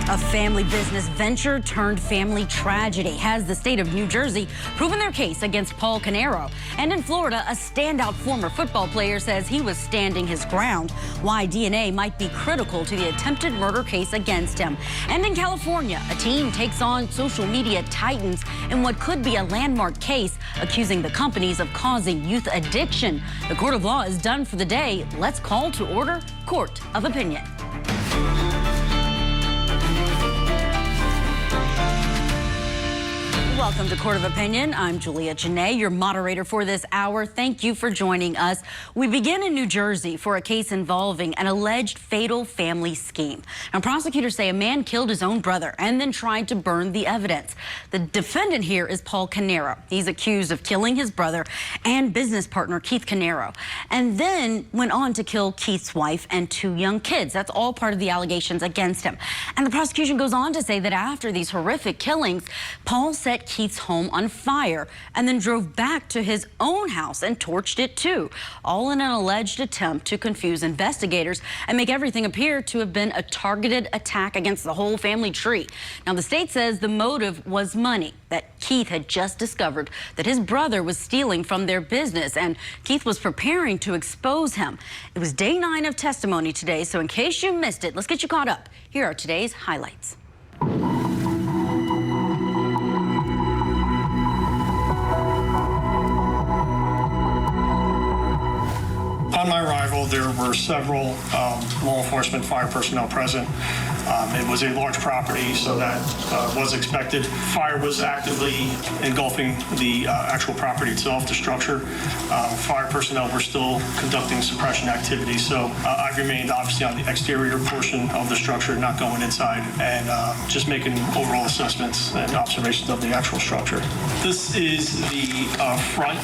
A family business venture turned family tragedy. Has the state of New Jersey proven their case against Paul Caneiro? And in Florida, a standout former football player says he was standing his ground. Why DNA might be critical to the attempted murder case against him. And in California, a team takes on social media titans in what could be a landmark case, accusing the companies of causing youth addiction. The court of law is done for the day. Let's call to order Court of Opinion. Welcome to Court of Opinion. I'm Jenaé, your moderator for this hour. Thank you for joining us. We begin in New Jersey for a case involving an alleged fatal family scheme. Now, prosecutors say a man killed his own brother and then tried to burn the evidence. The defendant here is Paul Caneiro. He's accused of killing his brother and business partner Keith Caneiro, and then went on to kill Keith's wife and 2 young kids. That's all part of the allegations against him. And the prosecution goes on to say that after these horrific killings, Paul set Keith's home on fire and then drove back to his own house and torched it too, all in an alleged attempt to confuse investigators and make everything appear to have been a targeted attack against the whole family tree. Now, the state says the motive was money, that Keith had just discovered that his brother was stealing from their business and Keith was preparing to expose him. It was day 9 of testimony today, so in case you missed it, let's get you caught up. Here are today's highlights. On my arrival, there were several law enforcement fire personnel present. It was a large property, so that was expected. Fire was actively engulfing the actual property itself, the structure. Fire personnel were still conducting suppression activities, so I remained obviously on the exterior portion of the structure, not going inside, and just making overall assessments and observations of the actual structure. This is the front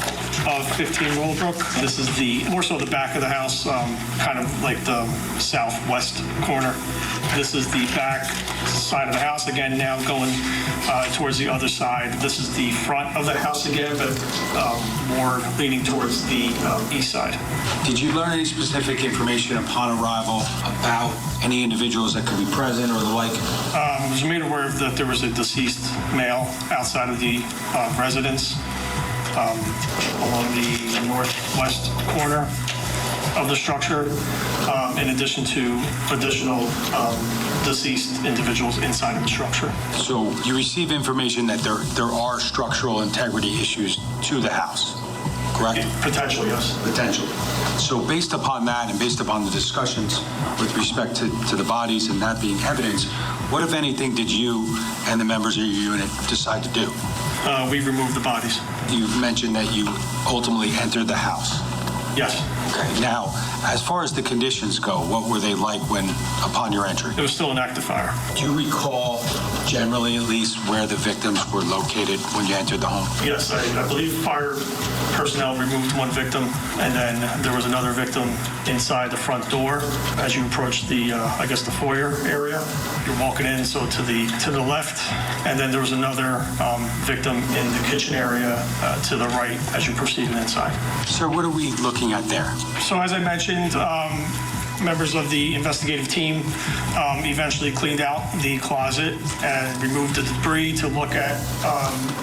of 15 Willowbrook. This is more so the back of the house, kind of like the southwest corner. This is the back side of the house, again, now going towards the other side. This is the front of the house again, but more leaning towards the east side. Did you learn any specific information upon arrival about any individuals that could be present or the like? I was made aware that there was a deceased male outside of the residence along the northwest corner of the structure, in addition to additional deceased individuals inside of the structure. So you receive information that there are structural integrity issues to the house, correct? Potentially, yes. Potentially. So based upon that and based upon the discussions with respect to the bodies and that being evidence, what, if anything, did you and the members of your unit decide to do? We removed the bodies. You mentioned that you ultimately entered the house. Yes. Okay. Now, as far as the conditions go, what were they like upon your entry? It was still an active fire. Do you recall, generally at least, where the victims were located when you entered the home? Yes, I believe fire personnel removed 1 victim, and then there was another victim inside the front door as you approached the, I guess, the foyer area. You're walking in, so to the left, and then there was another victim in the kitchen area to the right as you proceeded inside. Sir, what are we looking at there? So as I mentioned, members of the investigative team eventually cleaned out the closet and removed the debris to look at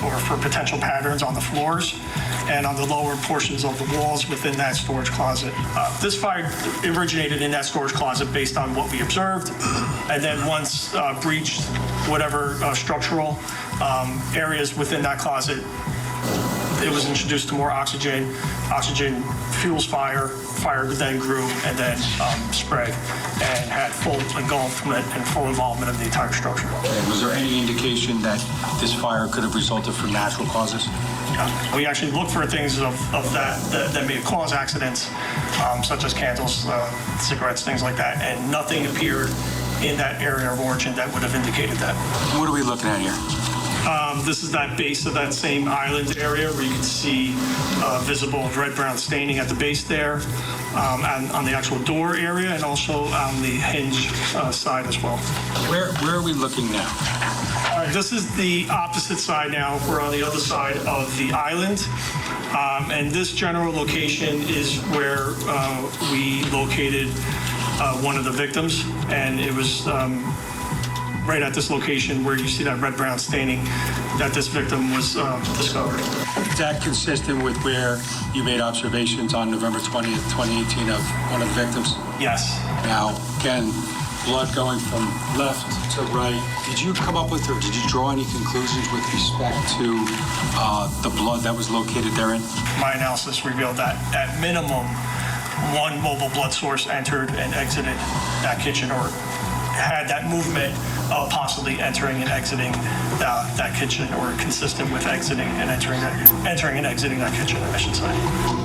or for potential patterns on the floors and on the lower portions of the walls within that storage closet. This fire originated in that storage closet based on what we observed, and then once breached whatever structural areas within that closet, it was introduced to more oxygen. Oxygen fuels fire. Fire then grew and then spread and had full engulfment and full involvement of the entire structure. And was there any indication that this fire could have resulted from natural causes? We actually looked for things of that may cause accidents, such as candles, cigarettes, things like that, and nothing appeared in that area of origin that would have indicated that. What are we looking at here? This is that base of that same island area where you can see visible red-brown staining at the base there, and on the actual door area, and also on the hinge side as well. Where are we looking now? All right, this is the opposite side now. We're on the other side of the island. And this general location is where we located one of the victims, and it was right at this location where you see that red-brown staining that this victim was discovered. Is that consistent with where you made observations on November 20th, 2018 of one of the victims? Yes. Now, again, blood going from left to right. Did you come up with, or did you draw any conclusions with respect to the blood that was located therein? My analysis revealed that at minimum, one mobile blood source entered and exited that kitchen, or had that movement of possibly entering and exiting that kitchen, or consistent with exiting and entering and exiting that kitchen, I should say.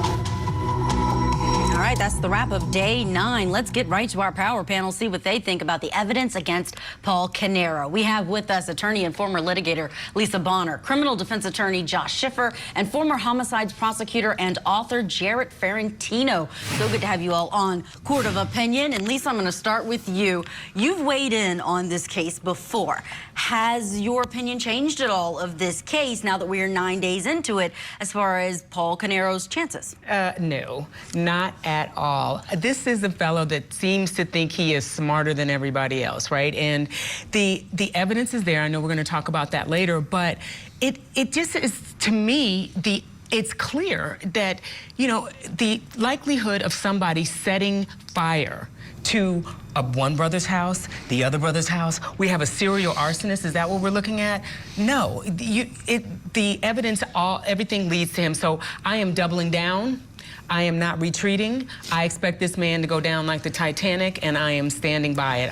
All right, that's the wrap of day 9. Let's get right to our power panel, see what they think about the evidence against Paul Caneiro. We have with us attorney and former litigator Lisa Bonner, criminal defense attorney Josh Schiffer, and former homicides prosecutor and author Jarrett Ferrantino. So good to have you all on Court of Opinion. And Lisa, I'm going to start with you. You've weighed in on this case before. Has your opinion changed at all of this case now that we are 9 days into it as far as Paul Caneiro's chances? No, not at all. This is a fellow that seems to think he is smarter than everybody else, right? And the evidence is there. I know we're going to talk about that later, but it just is, to me, it's clear that, you know, the likelihood of somebody setting fire to one brother's house, the other brother's house. We have a serial arsonist. Is that what we're looking at? No, the evidence, everything leads to him. So I am doubling down. I am not retreating. I expect this man to go down like the Titanic, and I am standing by it.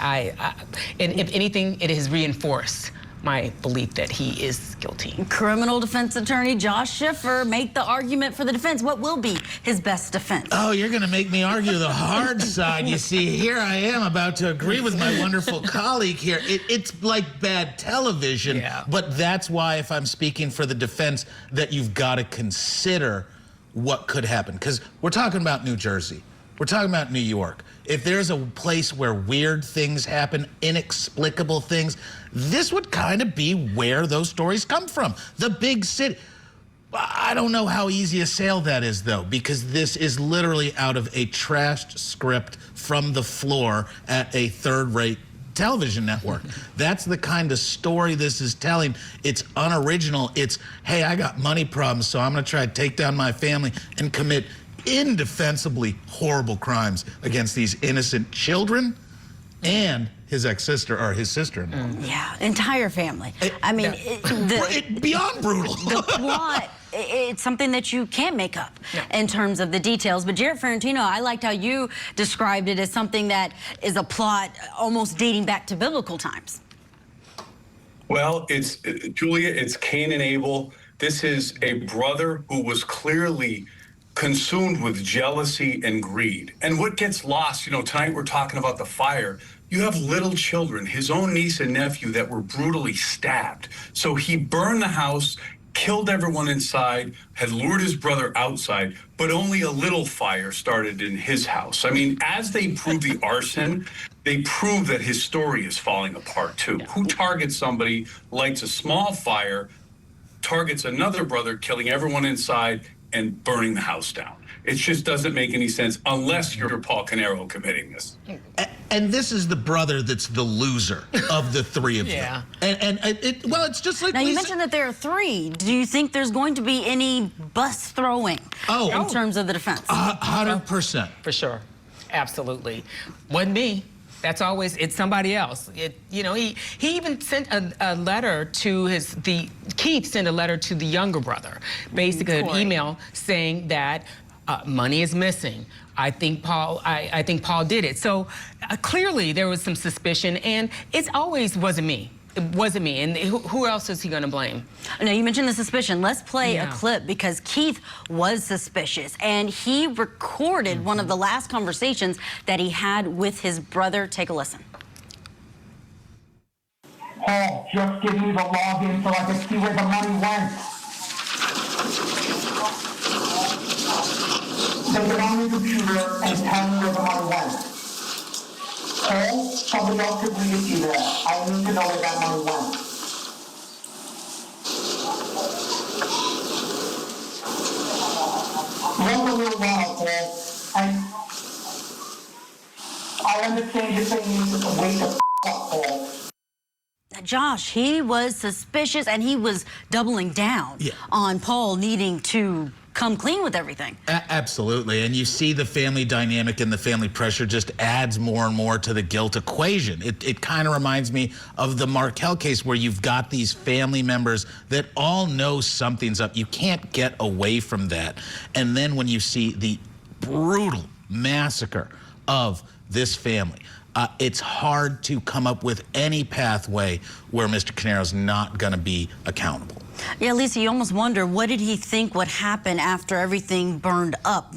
And if anything, it has reinforced my belief that he is guilty. Criminal defense attorney Josh Schiffer, make the argument for the defense. What will be his best defense? Oh, you're going to make me argue the hard side. You see, here I am about to agree with my wonderful colleague here. It's like bad television, but that's why, if I'm speaking for the defense, that you've got to consider what could happen. Because we're talking about New Jersey. We're talking about New York. If there's a place where weird things happen, inexplicable things, this would kind of be where those stories come from. The big city. I don't know how easy a sale that is, though, because this is literally out of a trashed script from the floor at a third-rate television network. That's the kind of story this is telling. It's unoriginal. It's, hey, I got money problems, so I'm going to try to take down my family and commit indefensibly horrible crimes against these innocent children and his ex-sister, or his sister-in-law. Yeah, entire family. I mean, beyond brutal. The plot, it's something that you can't make up in terms of the details. But Jarrett Ferrantino, I liked how you described it as something that is a plot almost dating back to biblical times. Well, Julia, it's Cain and Abel. This is a brother who was clearly consumed with jealousy and greed. And what gets lost, you know, tonight we're talking about the fire. You have little children, his own niece and nephew, that were brutally stabbed. So he burned the house, killed everyone inside, had lured his brother outside, but only a little fire started in his house. I mean, as they prove the arson, they prove that his story is falling apart too. Who targets somebody, lights a small fire, targets another brother, killing everyone inside and burning the house down? It just doesn't make any sense unless you're Paul Caneiro committing this. And this is the brother that's the loser of the three of them. And well, it's just like now, you mentioned that there are 3. Do you think there's going to be any bus throwing in terms of the defense? 100%. For sure. Absolutely. Wasn't me. That's always, it's somebody else. You know, he even sent a letter to Keith sent a letter to the younger brother, basically an email saying that money is missing. I think Paul did it. So clearly there was some suspicion, and it always wasn't me. It wasn't me. And who else is he going to blame? Now, you mentioned the suspicion. Let's play a clip, because Keith was suspicious, and he recorded one of the last conversations that he had with his brother. Take a listen. Paul, just give me the login so I can see where the money went. They get on the computer and tell me where the money went. Paul, somebody else could read it there. I need to know where that money went. Wait a little while, Paul. I understand you're saying you need to wait the up, Paul. Josh, he was suspicious and he was doubling down on Paul needing to come clean with everything. Absolutely. And you see the family dynamic and the family pressure just adds more and more to the guilt equation. It kind of reminds me of the Markel case where you've got these family members that all know something's up. You can't get away from that. And then when you see the brutal massacre of this family, it's hard to come up with any pathway where Mr. Caneiro's not going to be accountable. Yeah, Lisa, you almost wonder, what did he think would happen after everything burned up?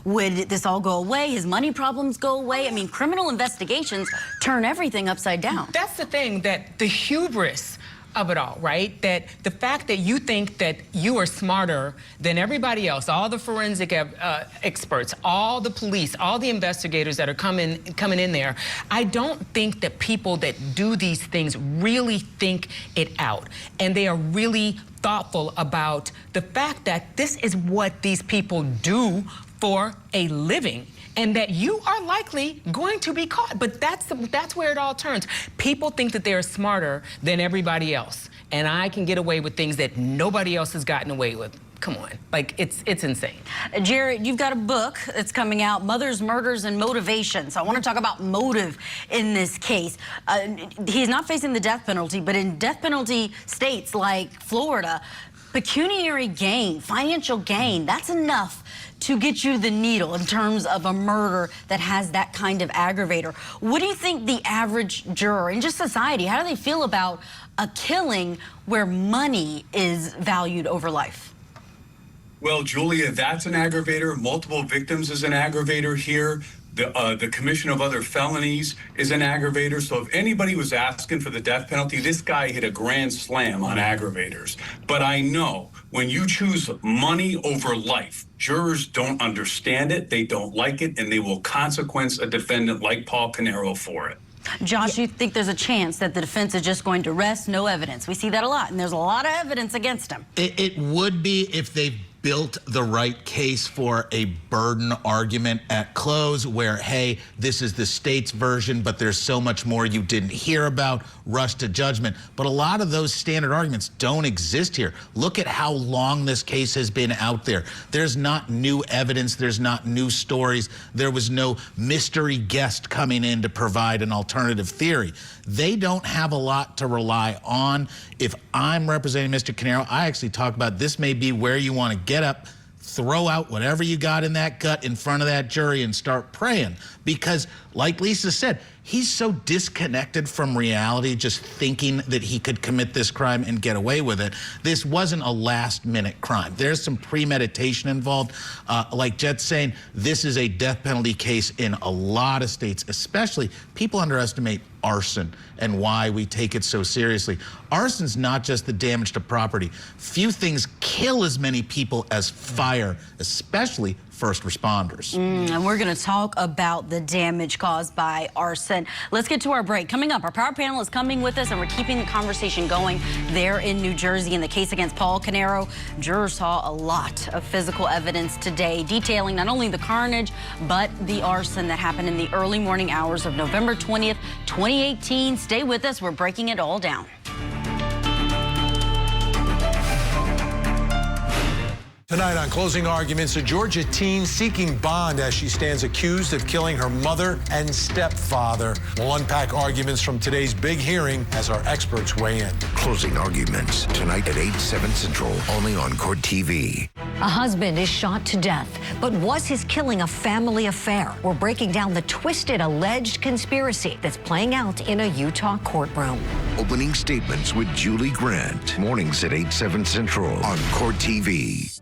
Would this all go away? His money problems go away? I mean, criminal investigations turn everything upside down. That's the thing, that the hubris of it all, right? That the fact that you think that you are smarter than everybody else, all the forensic experts, all the police, all the investigators that are coming in there, I don't think that people that do these things really think it out. And they are really thoughtful about the fact that this is what these people do for a living, and that you are likely going to be caught. But that's where it all turns. People think that they're smarter than everybody else, and I can get away with things that nobody else has gotten away with. Come on, like, it's insane. Jared, you've got a book that's coming out, Mothers, Murders, and Motivation. So I want to talk about motive in this case. He's not facing the death penalty, but in death penalty states like Florida, pecuniary gain, financial gain, that's enough to get you the needle in terms of a murder that has that kind of aggravator. What do you think the average juror in just society, how do they feel about a killing where money is valued over life? Well, Julia, that's an aggravator. Multiple victims is an aggravator here. The commission of other felonies is an aggravator. So if anybody was asking for the death penalty, this guy hit a grand slam on aggravators. But I know when you choose money over life, jurors don't understand it, they don't like it, and they will consequence a defendant like Paul Caneiro for it. Josh, you think there's a chance that the defense is just going to rest, no evidence? We see that a lot, and there's a lot of evidence against him. It would be if they built the right case for a burden argument at close where, hey, this is the state's version, but there's so much more you didn't hear about, rush to judgment. But a lot of those standard arguments don't exist here. Look at how long this case has been out there. There's not new evidence. There's not new stories. There was no mystery guest coming in to provide an alternative theory. They don't have a lot to rely on. If I'm representing Mr. Caneiro, I actually talk about this may be where you want to get up, throw out whatever you got in that gut in front of that jury and start praying. Because, like Lisa said, he's so disconnected from reality, just thinking that he could commit this crime and get away with it. This wasn't a last-minute crime. There's some premeditation involved. Like Jet's saying, this is a death penalty case in a lot of states, especially people underestimate arson and why we take it so seriously. Arson's not just the damage to property. Few things kill as many people as fire, especially first responders. And we're going to talk about the damage caused by arson. Let's get to our break. Coming up, our power panel is coming with us, and we're keeping the conversation going there in New Jersey in the case against Paul Caneiro. Jurors saw a lot of physical evidence today detailing not only the carnage, but the arson that happened in the early morning hours of November 20th, 2018. Stay with us. We're breaking it all down. Tonight on Closing Arguments, a Georgia teen seeking bond as she stands accused of killing her mother and stepfather. We'll unpack arguments from today's big hearing as our experts weigh in. Closing Arguments, tonight at 8, 7 Central, only on Court TV. A husband is shot to death, but was his killing a family affair? We're breaking down the twisted alleged conspiracy that's playing out in a Utah courtroom. Opening statements with Julie Grant. Mornings at 8, 7 Central on Court TV.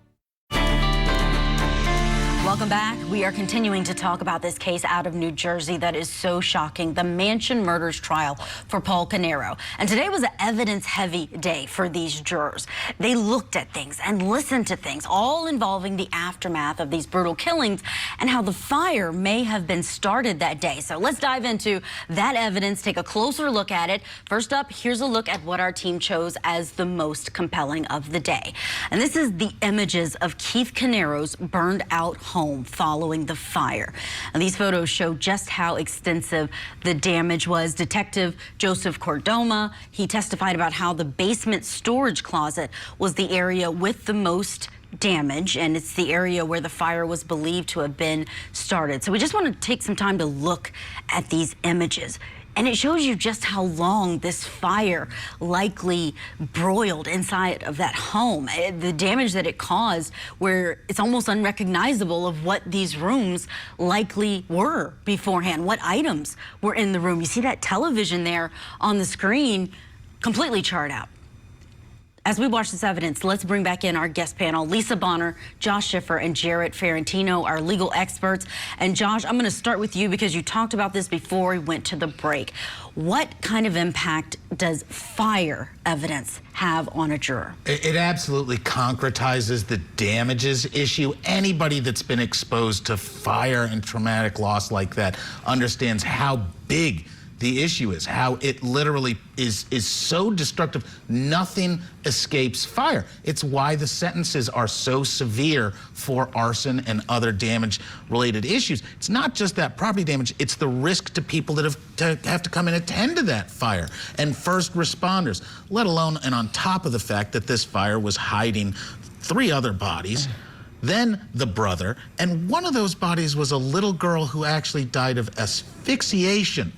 Welcome back. We are continuing to talk about this case out of New Jersey that is so shocking, the Mansion murders trial for Paul Caneiro. And today was an evidence-heavy day for these jurors. They looked at things and listened to things, all involving the aftermath of these brutal killings and how the fire may have been started that day. So let's dive into that evidence, take a closer look at it. First up, here's a look at what our team chose as the most compelling of the day. And this is the images of Keith Caneiro's burned out home. home following the fire. And these photos show just how extensive the damage was. Detective Joseph Cordoma, he testified about how the basement storage closet was the area with the most damage, and it's the area where the fire was believed to have been started. So we just want to take some time to look at these images. And it shows you just how long this fire likely broiled inside of that home. The damage that it caused, where it's almost unrecognizable of what these rooms likely were beforehand, what items were in the room. You see that television there on the screen, completely charred out. As we watch this evidence, let's bring back in our guest panel, Lisa Bonner, Josh Schiffer, and Jarrett Ferrantino, our legal experts. And Josh, I'm going to start with you because you talked about this before we went to the break. What kind of impact does fire evidence have on a juror? It absolutely concretizes the damages issue. Anybody that's been exposed to fire and traumatic loss like that understands how big the issue is, how it literally is so destructive. Nothing escapes fire. It's why the sentences are so severe for arson and other damage-related issues. It's not just that property damage, it's the risk to people that have to come and attend to that fire, and first responders, let alone, and on top of the fact that this fire was hiding 3 other bodies, then the brother, and one of those bodies was a little girl who actually died of asphyxiation.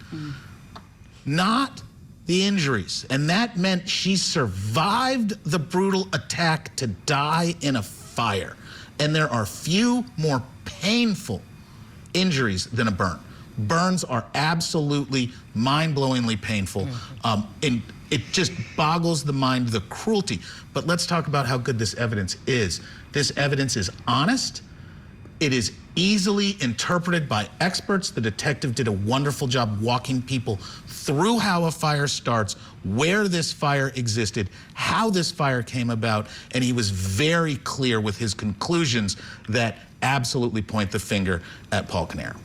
Not the injuries. And that meant she survived the brutal attack to die in a fire. And there are few more painful injuries than a burn. Burns are absolutely mind-blowingly painful. And it just boggles the mind, the cruelty. But let's talk about how good this evidence is. This evidence is honest. It is easily interpreted by experts. The detective did a wonderful job walking people through how a fire starts, where this fire existed, how this fire came about, and he was very clear with his conclusions that absolutely point the finger at Paul Caneiro.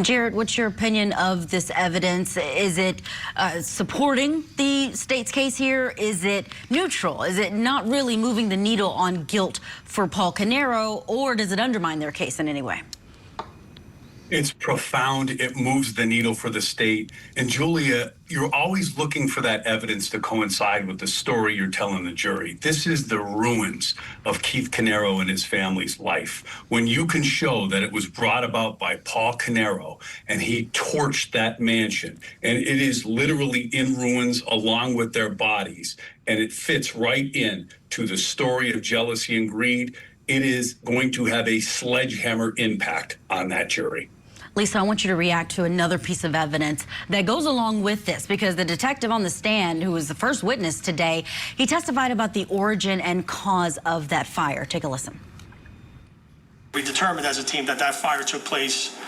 Jarrett, what's your opinion of this evidence? Is it supporting the state's case here? Is it neutral? Is it not really moving the needle on guilt for Paul Caneiro, or does it undermine their case in any way? It's profound. It moves the needle for the state. And Julia, you're always looking for that evidence to coincide with the story you're telling the jury. This is the ruins of Keith Caneiro and his family's life. When you can show that it was brought about by Paul Caneiro and he torched that mansion, and it is literally in ruins along with their bodies, and it fits right in to the story of jealousy and greed, it is going to have a sledgehammer impact on that jury. Lisa, I want you to react to another piece of evidence that goes along with this, because the detective on the stand, who was the first witness today, he testified about the origin and cause of that fire. Take a listen. We determined as a team that that fire took place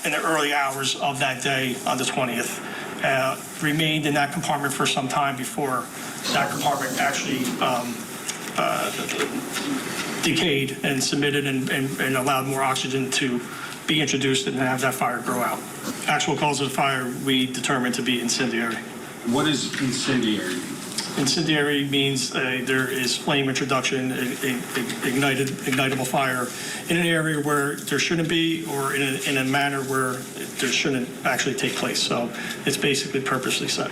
in the early hours of that day on the 20th. Remained in that compartment for some time before that compartment actually decayed and submitted and allowed more oxygen to be introduced and have that fire grow out. Actual cause of the fire we determined to be incendiary. What is incendiary? Incendiary means there is flame introduction, ignitable fire in an area where there shouldn't be, or in a manner where there shouldn't actually take place. So it's basically purposely set.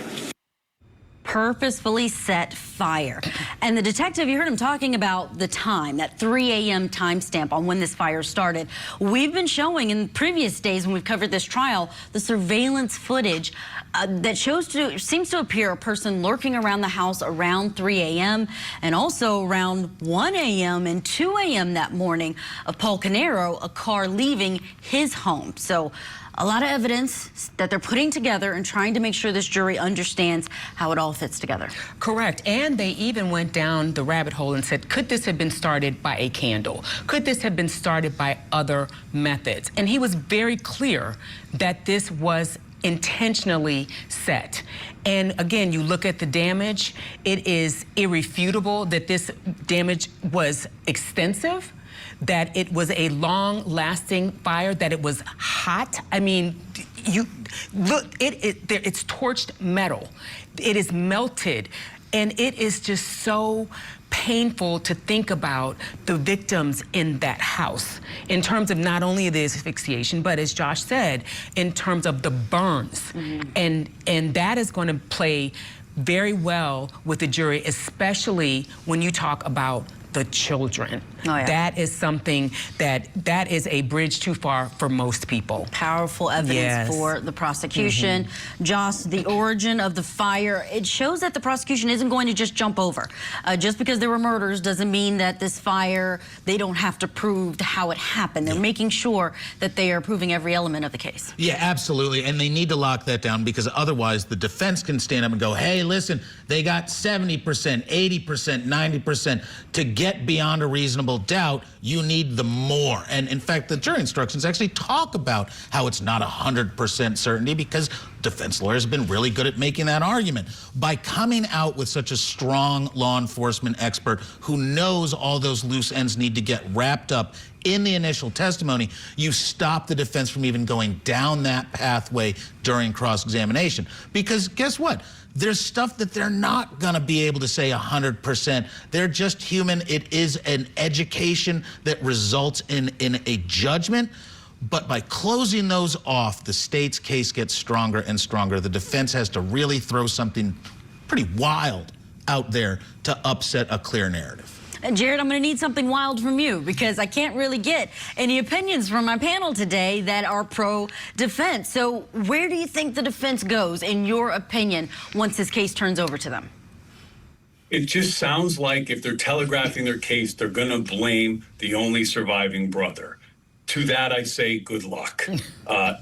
Purposefully set fire. And the detective, you heard him talking about the time, that 3 a.m. timestamp on when this fire started. We've been showing in previous days when we've covered this trial, the surveillance footage that seems to appear a person lurking around the house around 3 a.m. and also around 1 a.m. and 2 a.m. that morning of Paul Caneiro, a car leaving his home. So a lot of evidence that they're putting together and trying to make sure this jury understands how it all fits together. Correct. And they even went down the rabbit hole and said, could this have been started by a candle? Could this have been started by other methods? And he was very clear that this was intentionally set. And again, you look at the damage, it is irrefutable that this damage was extensive, that it was a long-lasting fire, that it was hot. I mean, you look, it's torched metal. It is melted. And it is just so painful to think about the victims in that house in terms of not only the asphyxiation, but as Josh said, in terms of the burns. And that is going to play very well with the jury, especially when you talk about the children. Oh, yeah. That is something that is a bridge too far for most people. Powerful evidence for the prosecution. Josh, the origin of the fire, it shows that the prosecution isn't going to just jump over. Just because there were murders doesn't mean that this fire, they don't have to prove how it happened. They're making sure that they are proving every element of the case. Yeah, absolutely. And they need to lock that down, because otherwise the defense can stand up and go, hey, listen, they got 70%, 80%, 90% to get beyond a reasonable doubt. You need the more. And in fact, the jury instructions actually talk about how it's not 100% certainty, because defense lawyers have been really good at making that argument. By coming out with such a strong law enforcement expert who knows all those loose ends need to get wrapped up in the initial testimony, you stop the defense from even going down that pathway during cross-examination. Because guess what? There's stuff that they're not going to be able to say 100%. They're just human. It is an education that results in a judgment. But by closing those off, the state's case gets stronger and stronger. The defense has to really throw something pretty wild out there to upset a clear narrative. And Jared, I'm going to need something wild from you, because I can't really get any opinions from my panel today that are pro-defense. So where do you think the defense goes, in your opinion, once this case turns over to them? It just sounds like if they're telegraphing their case, they're going to blame the only surviving brother. To that, I say good luck.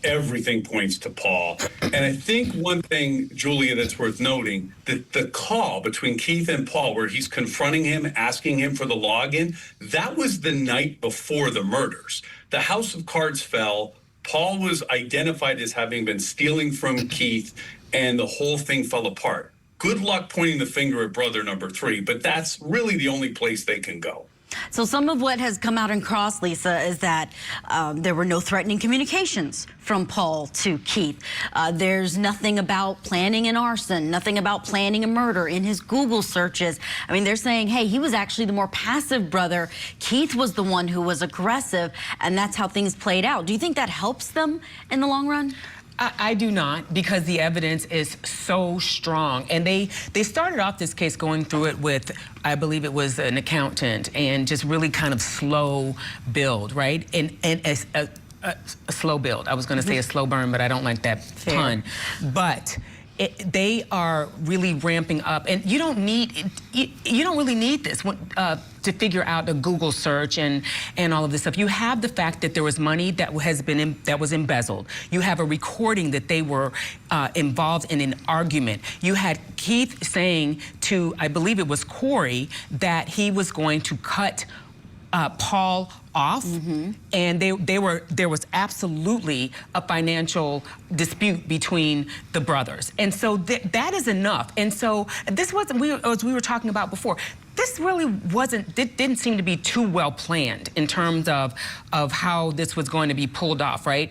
Everything points to Paul. And I think one thing, Julia, that's worth noting, that the call between Keith and Paul, where he's confronting him, asking him for the login, that was the night before the murders. The house of cards fell. Paul was identified as having been stealing from Keith, and the whole thing fell apart. Good luck pointing the finger at brother number 3, but that's really the only place they can go. So some of what has come out in cross, Lisa, is that there were no threatening communications from Paul to Keith. There's nothing about planning an arson, nothing about planning a murder in his Google searches. I mean, they're saying, hey, he was actually the more passive brother. Keith was the one who was aggressive, and that's how things played out. Do you think that helps them in the long run? I do not, because the evidence is so strong. And they started off this case going through it with, I believe it was an accountant, and just really kind of slow build, right? And a slow build. I was going to say a slow burn, but I don't like that pun. But they are really ramping up, and you don't really need this to figure out a Google search and all of this stuff. You have the fact that there was money that was embezzled. You have a recording that they were involved in an argument. You had Keith saying to, I believe it was Corey, that he was going to cut Paul off, and there was absolutely a financial dispute between the brothers, and so that is enough. And so this wasn't, as we were talking about before, this really didn't seem to be too well planned in terms of how this was going to be pulled off, right?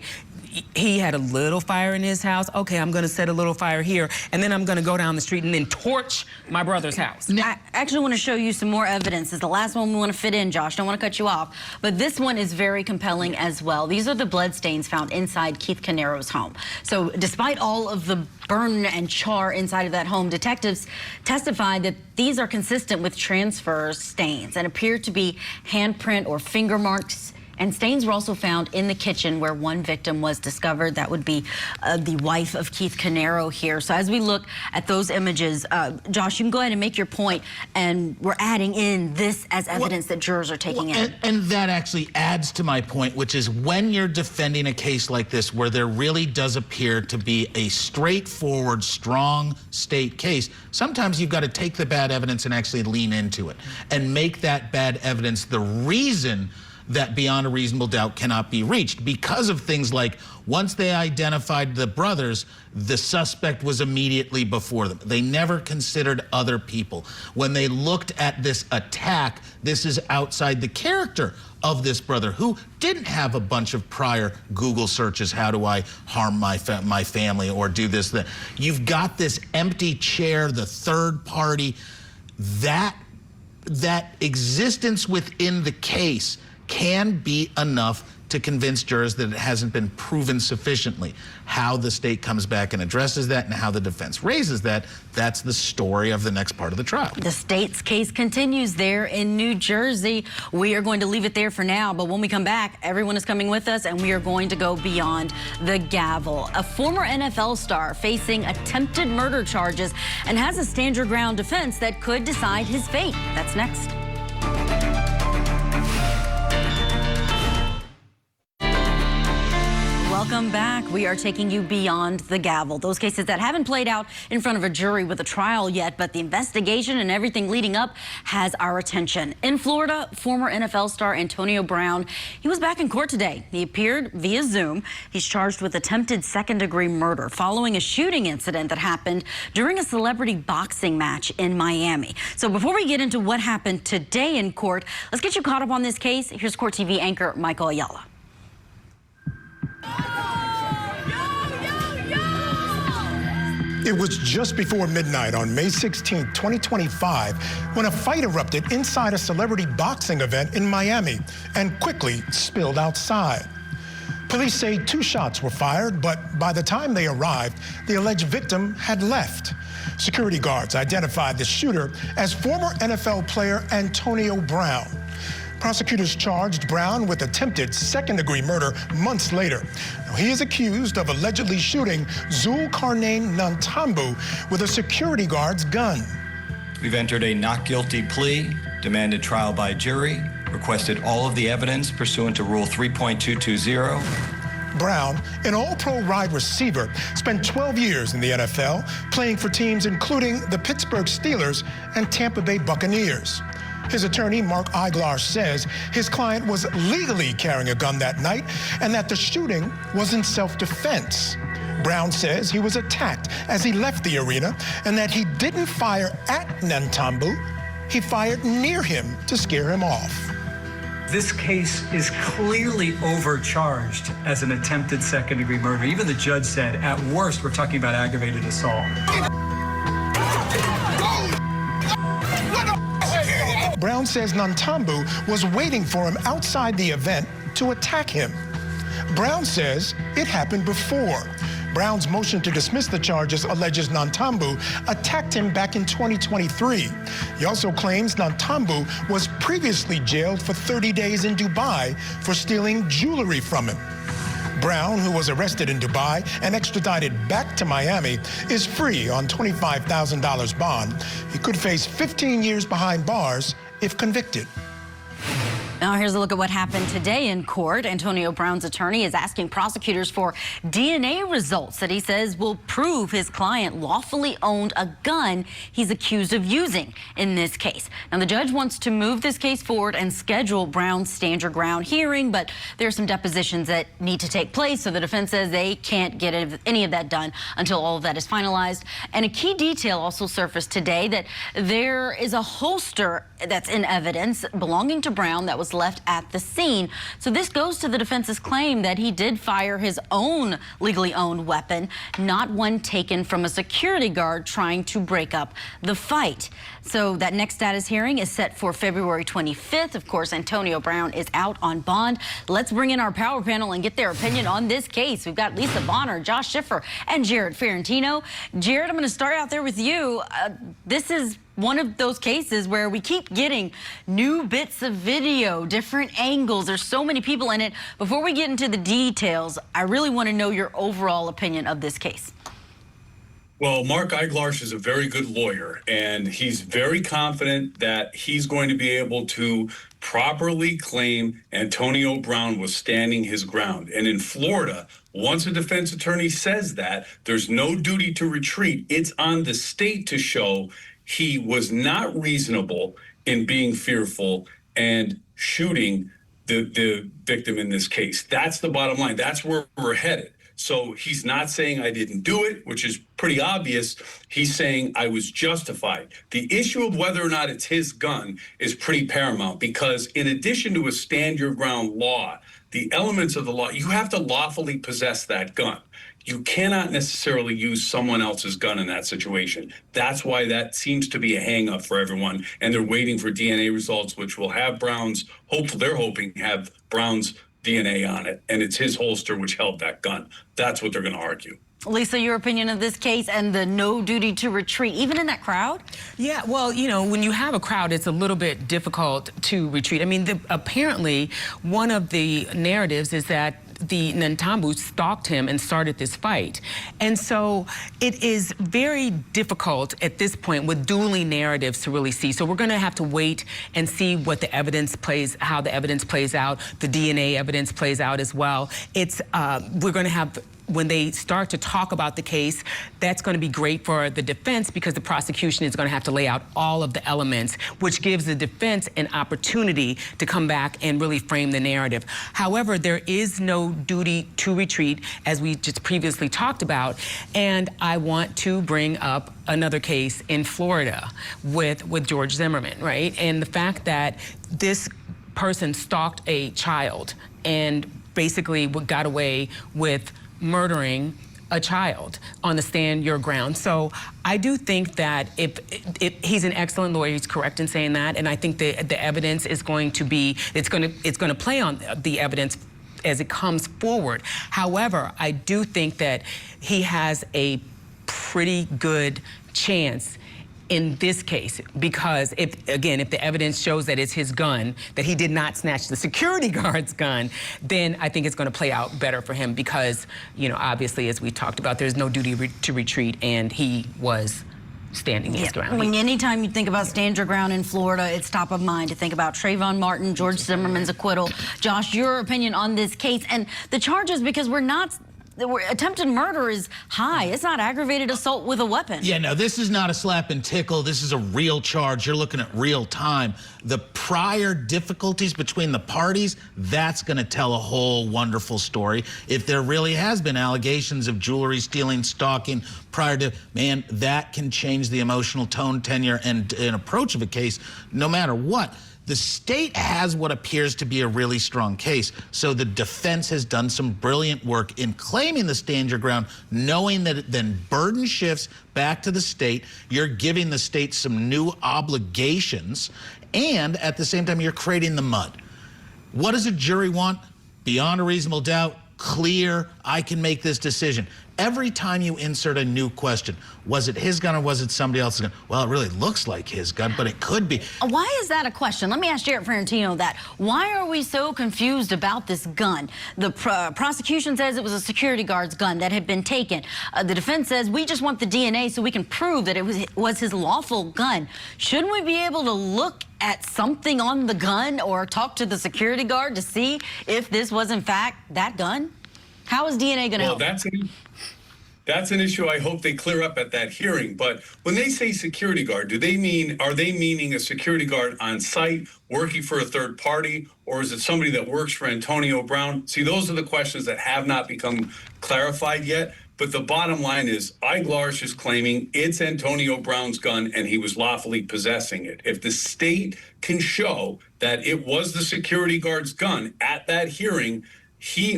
He had a little fire in his house. Okay, I'm going to set a little fire here, and then I'm going to go down the street and then torch my brother's house. I actually want to show you some more evidence. It's the last one we want to fit in, Josh. Don't want to cut you off. But this one is very compelling as well. These are the bloodstains found inside Keith Caneiro's home. So despite all of the burn and char inside of that home, detectives testified that these are consistent with transfer stains and appear to be handprint or finger marks. And stains were also found in the kitchen where one victim was discovered. That would be the wife of Keith Caneiro here. So as we look at those images, Josh, you can go ahead and make your point, and we're adding in this as evidence that jurors are taking in. And that actually adds to my point, which is when you're defending a case like this, where there really does appear to be a straightforward, strong state case, sometimes you've got to take the bad evidence and actually lean into it and make that bad evidence the reason that beyond a reasonable doubt cannot be reached because of things like once they identified the brothers, the suspect was immediately before them. They never considered other people. When they looked at this attack, this is outside the character of this brother who didn't have a bunch of prior Google searches. How do I harm my family or do this, that? You've got this empty chair, the third party. That existence within the case can be enough to convince jurors that it hasn't been proven sufficiently. How the state comes back and addresses that and how the defense raises that, that's the story of the next part of the trial. The state's case continues there in New Jersey. We are going to leave it there for now, but when we come back, everyone is coming with us and we are going to go beyond the gavel. A former NFL star facing attempted murder charges and has a stand your ground defense that could decide his fate. That's next. Welcome back. We are taking you beyond the gavel. Those cases that haven't played out in front of a jury with a trial yet, but the investigation and everything leading up has our attention. In Florida, former NFL star Antonio Brown, he was back in court today. He appeared via Zoom. He's charged with attempted second-degree murder following a shooting incident that happened during a celebrity boxing match in Miami. So before we get into what happened today in court, let's get you caught up on this case. Here's Court TV anchor Michael Ayala. It was just before midnight on May 16, 2025, when a fight erupted inside a celebrity boxing event in Miami and quickly spilled outside. Police say 2 shots were fired, but by the time they arrived, the alleged victim had left. Security guards identified the shooter as former NFL player Antonio Brown. Prosecutors charged Brown with attempted second-degree murder months later. Now, he is accused of allegedly shooting Zulkarnain Nantambu with a security guard's gun. We've entered a not guilty plea, demanded trial by jury, requested all of the evidence pursuant to Rule 3.220. Brown, an all-pro wide receiver, spent 12 years in the NFL, playing for teams including the Pittsburgh Steelers and Tampa Bay Buccaneers. His attorney, Mark Eiglar, says his client was legally carrying a gun that night and that the shooting was in self-defense. Brown says he was attacked as he left the arena and that he didn't fire at Nantambu, he fired near him to scare him off. This case is clearly overcharged as an attempted second-degree murder. Even the judge said, at worst, we're talking about aggravated assault. Brown says Nantambu was waiting for him outside the event to attack him. Brown says it happened before. Brown's motion to dismiss the charges alleges Nantambu attacked him back in 2023. He also claims Nantambu was previously jailed for 30 days in Dubai for stealing jewelry from him. Brown, who was arrested in Dubai and extradited back to Miami, is free on $25,000 bond. He could face 15 years behind bars if convicted. Now here's a look at what happened today in court. Antonio Brown's attorney is asking prosecutors for DNA results that he says will prove his client lawfully owned a gun he's accused of using in this case. Now the judge wants to move this case forward and schedule Brown's stand your ground hearing, but there are some depositions that need to take place, so the defense says they can't get any of that done until all of that is finalized. And a key detail also surfaced today that there is a holster that's in evidence belonging to Brown that was left at the scene. So this goes to the defense's claim that he did fire his own legally owned weapon, not one taken from a security guard trying to break up the fight. So that next status hearing is set for February 25th. Of course, Antonio Brown is out on bond. Let's bring in our power panel and get their opinion on this case. We've got Lisa Bonner, Josh Schiffer, and Jared Ferrantino. Jared, I'm going to start out there with you. This is one of those cases where we keep getting new bits of video, different angles. There's so many people in it. Before we get into the details, I really want to know your overall opinion of this case. Well, Mark Eiglarsh is a very good lawyer, and he's very confident that he's going to be able to properly claim Antonio Brown was standing his ground. And in Florida, once a defense attorney says that, there's no duty to retreat. It's on the state to show he was not reasonable in being fearful and shooting the victim in this case. That's the bottom line. That's where we're headed. So he's not saying I didn't do it, which is pretty obvious. He's saying I was justified. The issue of whether or not it's his gun is pretty paramount, because in addition to a stand your ground law, the elements of the law, you have to lawfully possess that gun. You cannot necessarily use someone else's gun in that situation. That's why that seems to be a hang-up for everyone, and they're waiting for DNA results, which will have Brown's, they're hoping have Brown's DNA on it, and it's his holster which held that gun. That's what they're going to argue. Lisa, your opinion of this case and the no duty to retreat, even in that crowd? Yeah, well, you know, when you have a crowd, it's a little bit difficult to retreat. I mean, apparently, one of the narratives is that the Nantambu stalked him and started this fight. And so it is very difficult at this point with dueling narratives to really see. So we're going to have to wait and see what the evidence how the evidence plays out. The DNA evidence plays out as well. We're going to have, when they start to talk about the case, that's going to be great for the defense, because the prosecution is going to have to lay out all of the elements, which gives the defense an opportunity to come back and really frame the narrative. However, there is no duty to retreat, as we just previously talked about, and I want to bring up another case in Florida with George Zimmerman, right? And the fact that this person stalked a child and basically got away with murdering a child on the stand your ground. So I do think that if he's an excellent lawyer, he's correct in saying that, and I think the evidence is going to be, it's going to play on the evidence as it comes forward. However, I do think that he has a pretty good chance in this case, because if the evidence shows that it's his gun, that he did not snatch the security guard's gun, then I think it's going to play out better for him, because, you know, obviously, as we talked about, there's no duty to retreat, and he was standing his ground. When anytime you think about stand your ground in Florida, it's top of mind to think about Trayvon Martin, George Zimmerman's acquittal. Josh, your opinion on this case and the charges, because attempted murder is high. It's not aggravated assault with a weapon. Yeah, no, this is not a slap and tickle. This is a real charge. You're looking at real time. The prior difficulties between the parties, that's going to tell a whole wonderful story. If there really has been allegations of jewelry stealing, stalking prior to, man, that can change the emotional tone, tenure, and approach of a case no matter what. The state has what appears to be a really strong case, so the defense has done some brilliant work in claiming the stand your ground, knowing that it then burden shifts back to the state. You're giving the state some new obligations, and at the same time, you're creating the mud. What does a jury want? Beyond a reasonable doubt, clear, I can make this decision. Every time you insert a new question, was it his gun or was it somebody else's gun? Well, it really looks like his gun, but it could be. Why is that a question? Let me ask Jared Ferrantino that. Why are we so confused about this gun? The prosecution says it was a security guard's gun that had been taken. The defense says we just want the DNA so we can prove that it was his lawful gun. Shouldn't we be able to look at something on the gun or talk to the security guard to see if this was in fact that gun? How is DNA going to help? That's an issue I hope they clear up at that hearing. But when they say security guard, are they meaning a security guard on site working for a third party, or is it somebody that works for Antonio Brown? See, those are the questions that have not become clarified yet. But the bottom line is, Iglarsh is claiming it's Antonio Brown's gun and he was lawfully possessing it. If the state can show that it was the security guard's gun at that hearing,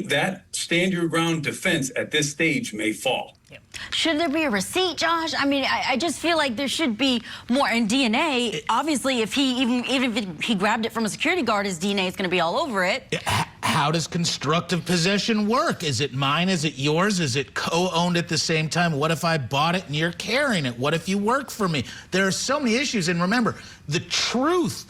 that stand your ground defense at this stage may fall. Should there be a receipt, Josh? I mean, I just feel like there should be more. And DNA, obviously, if even if he grabbed it from a security guard, his DNA is going to be all over it. How does constructive possession work? Is it mine? Is it yours? Is it co-owned at the same time? What if I bought it and you're carrying it? What if you work for me? There are so many issues. And remember, the truth,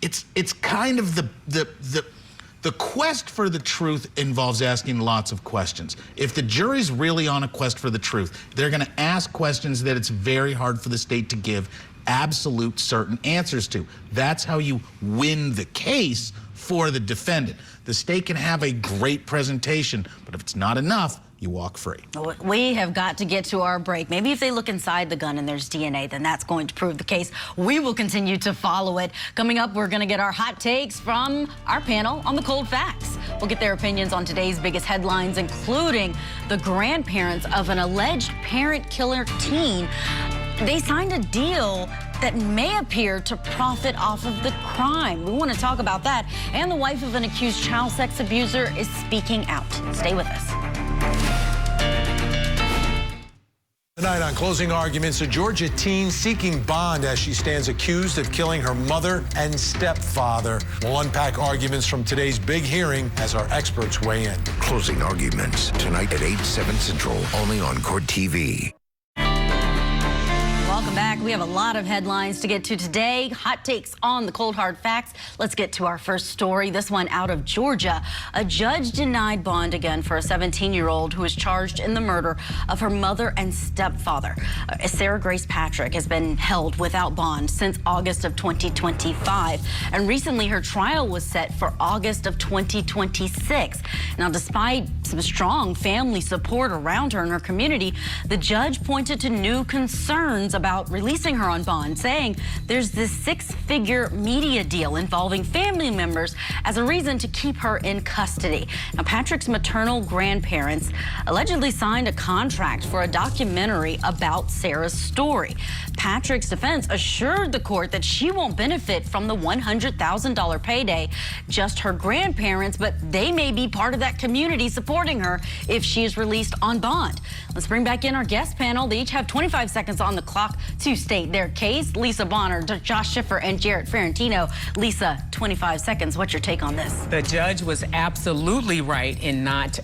it's kind of the quest for the truth involves asking lots of questions. If the jury's really on a quest for the truth, they're going to ask questions that it's very hard for the state to give absolute certain answers to. That's how you win the case for the defendant. The state can have a great presentation, but if it's not enough, you walk free. We have got to get to our break. Maybe if they look inside the gun and there's DNA, then that's going to prove the case. We will continue to follow it. Coming up, we're going to get our hot takes from our panel on the cold facts. We'll get their opinions on today's biggest headlines, including the grandparents of an alleged parent killer teen. They signed a deal that may appear to profit off of the crime. We want to talk about that. And the wife of an accused child sex abuser is speaking out. Stay with us. Tonight on Closing Arguments, a Georgia teen seeking bond as she stands accused of killing her mother and stepfather. We'll unpack arguments from today's big hearing as our experts weigh in. Closing Arguments tonight at 8/7 Central, only on Court TV. Welcome back. We have a lot of headlines to get to today. Hot takes on the cold hard facts. Let's get to our first story. This one out of Georgia. A judge denied bond again for a 17-year-old who was charged in the murder of her mother and stepfather. Sarah Grace Patrick has been held without bond since August of 2025. And recently her trial was set for August of 2026. Now, despite some strong family support around her and her community, the judge pointed to new concerns about releasing her on bond, saying there's this six-figure media deal involving family members as a reason to keep her in custody. Now, Patrick's maternal grandparents allegedly signed a contract for a documentary about Sarah's story. Patrick's defense assured the court that she won't benefit from the $100,000 payday, just her grandparents, but they may be part of that community supporting her if she is released on bond. Let's bring back in our guest panel. They each have 25 seconds on the clock to state their case. Lisa Bonner, Josh Schiffer, and Jarrett Ferrantino. Lisa, 25 seconds. What's your take on this? The judge was absolutely right in not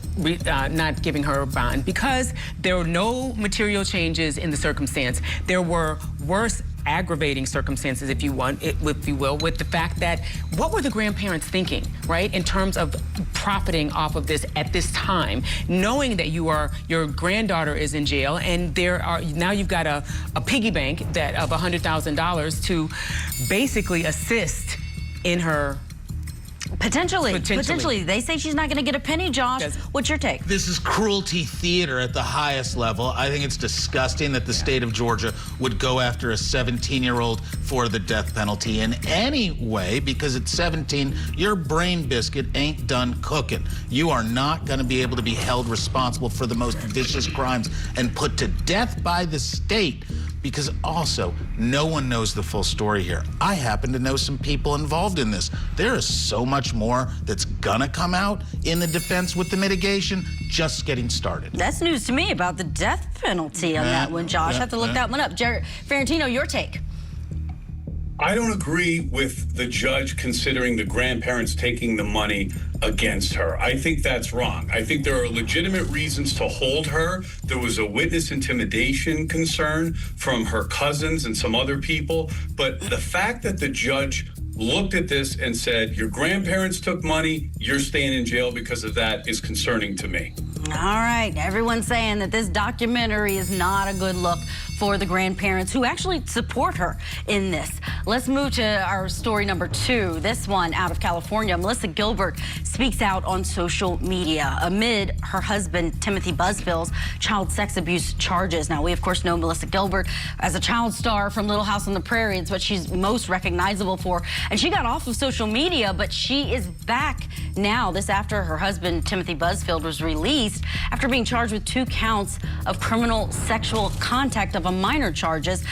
giving her a bond because there were no material changes in the circumstance. There were worse aggravating circumstances, if you will, with the fact that what were the grandparents thinking, right, in terms of profiting off of this at this time, knowing that your granddaughter is in jail and now you've got a piggy bank of $100,000 to basically assist in her. Potentially. They say she's not going to get a penny, Josh. What's your take? This is cruelty theater at the highest level. I think it's disgusting that the state of Georgia would go after a 17-year-old for the death penalty in any way, because at 17, your brain biscuit ain't done cooking. You are not going to be able to be held responsible for the most vicious crimes and put to death by the state, because also no one knows the full story here. I happen to know some people involved in this. There is so much more that's gonna come out in the defense with the mitigation, just getting started. That's news to me about the death penalty on that one, Josh. I have to look that one up. Jarrett Ferrantino, your take. I don't agree with the judge considering the grandparents taking the money against her. I think that's wrong. I think there are legitimate reasons to hold her. There was a witness intimidation concern from her cousins and some other people. But the fact that the judge looked at this and said, your grandparents took money, you're staying in jail because of that, is concerning to me. All right, everyone's saying that this documentary is not a good look for the grandparents who actually support her in this. Let's move to our story number 2. This one out of California. Melissa Gilbert speaks out on social media amid her husband Timothy Busfield's child sex abuse charges. Now, we of course know Melissa Gilbert as a child star from Little House on the Prairie. It's what she's most recognizable for. And she got off of social media, but she is back now. This after her husband Timothy Busfield was released after being charged with 2 counts of criminal sexual contact of a minor charges.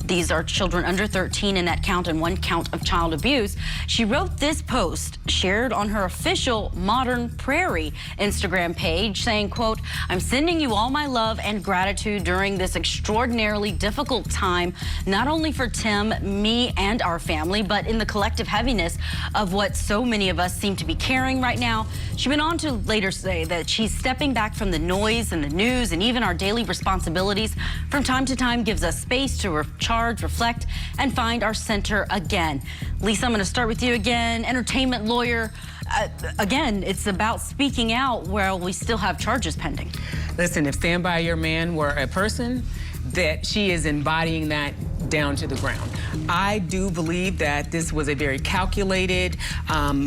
These are children under 13 in that count and 1 count of child abuse. She wrote this post shared on her official Modern Prairie Instagram page saying, quote, I'm sending you all my love and gratitude during this extraordinarily difficult time, not only for Tim, me, and our family, but in the collective heaviness of what so many of us seem to be carrying right now. She went on to later say that she's stepping back from the noise and the news and even our daily responsibilities. From time to time gives us space to recharge, reflect, and find our center again. Lisa, I'm going to start with you again. Entertainment lawyer. Again, it's about speaking out while we still have charges pending. Listen, if Stand By Your Man were a person, that she is embodying that down to the ground. I do believe that this was a very calculated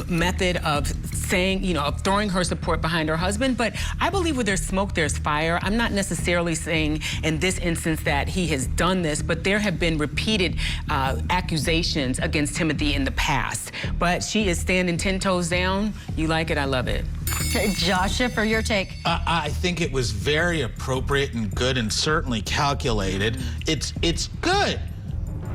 method of saying, of throwing her support behind her husband, but I believe where there's smoke, there's fire. I'm not necessarily saying in this instance that he has done this, but there have been repeated accusations against Timothy in the past. But she is standing 10 toes down. You like it, I love it. Josh Schiffer, your take. I think it was very appropriate and good and certainly calculated. It's good,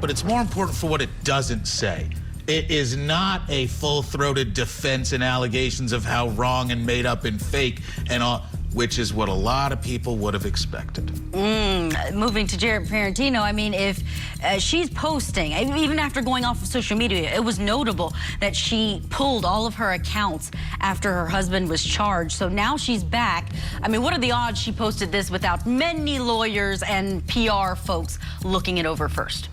but it's more important for what it doesn't say. It is not a full-throated defense and allegations of how wrong and made up and fake and all, which is what a lot of people would have expected. Moving to Jared Parentino, I mean, if she's posting, even after going off of social media, it was notable that she pulled all of her accounts after her husband was charged. So now she's back. I mean, what are the odds she posted this without many lawyers and PR folks looking it over first?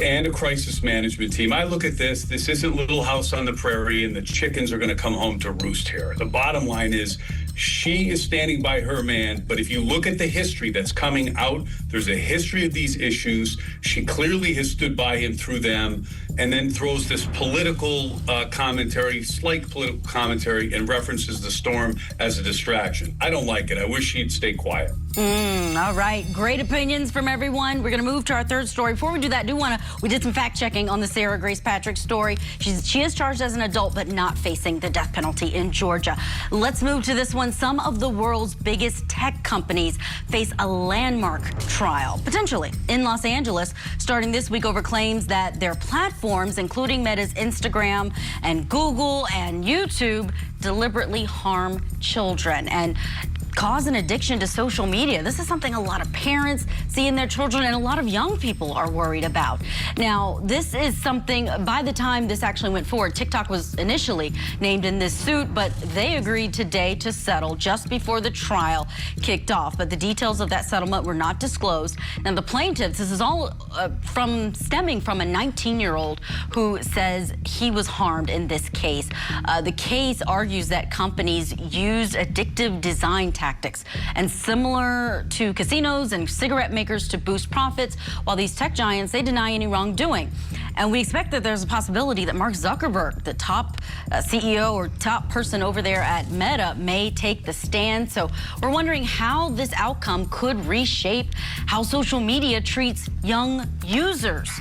And a crisis management team. I look at this isn't Little House on the Prairie and the chickens are going to come home to roost here. The bottom line is she is standing by her man, but if you look at the history that's coming out, there's a history of these issues. She clearly has stood by him through them, and then throws this political commentary, slight political commentary, and references the storm as a distraction. I don't like it. I wish she'd stay quiet. All right, great opinions from everyone. We're going to move to our third story. Before we do that, we did some fact checking on the Sarah Grace Patrick story. She is charged as an adult, but not facing the death penalty in Georgia. Let's move to this one. Some of the world's biggest tech companies face a landmark trial, potentially in Los Angeles, starting this week over claims that their platforms, including Meta's Instagram and Google and YouTube, deliberately harm children and cause an addiction to social media. This is something a lot of parents see in their children and a lot of young people are worried about. Now, this is something, by the time this actually went forward, TikTok was initially named in this suit, but they agreed today to settle just before the trial kicked off. But the details of that settlement were not disclosed. Now, the plaintiffs, this is all stemming from a 19-year-old who says he was harmed in this case. The case argues that companies used addictive design tactics and similar to casinos and cigarette makers to boost profits, while these tech giants, they deny any wrongdoing. And we expect that there's a possibility that Mark Zuckerberg, the top CEO or top person over there at Meta, may take the stand. So we're wondering how this outcome could reshape how social media treats young users.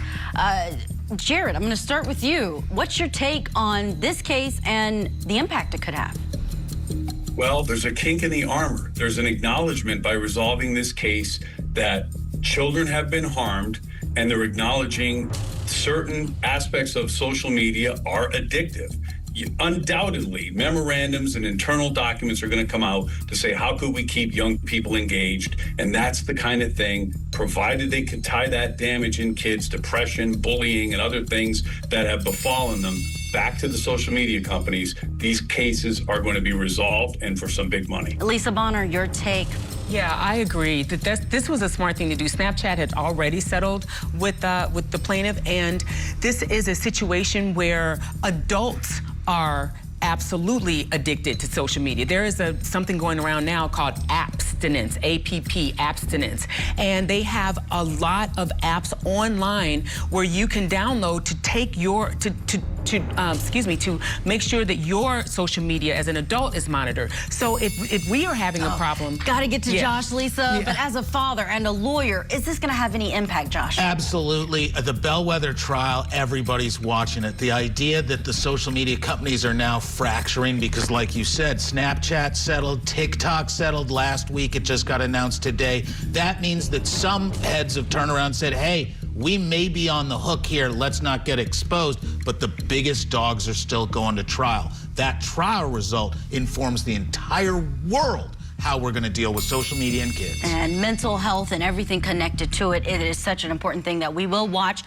Jared, I'm going to start with you. What's your take on this case and the impact it could have? Well, there's a kink in the armor. There's an acknowledgement by resolving this case that children have been harmed, and they're acknowledging certain aspects of social media are addictive. Undoubtedly, memorandums and internal documents are going to come out to say, how could we keep young people engaged? And that's the kind of thing, provided they can tie that damage in kids, depression, bullying, and other things that have befallen them, back to the social media companies. These cases are going to be resolved, and for some big money. Lisa Bonner, your take. Yeah, I agree that this was a smart thing to do. Snapchat had already settled with the plaintiff, and this is a situation where adults are absolutely addicted to social media. There is something going around now called abstinence, APP, abstinence. And they have a lot of apps online where you can download to take your, to make sure that your social media as an adult is monitored. So if we are having a problem. Got to get to Josh, Lisa, but as a father and a lawyer, is this going to have any impact, Josh? Absolutely. The bellwether trial, everybody's watching it. The idea that the social media companies are now fracturing because, like you said, Snapchat settled, TikTok settled last week. It just got announced today. That means that some heads have turned around and said, hey, we may be on the hook here. Let's not get exposed. But the biggest dogs are still going to trial. That trial result informs the entire world how we're going to deal with social media and kids. And mental health and everything connected to it. It is such an important thing that we will watch.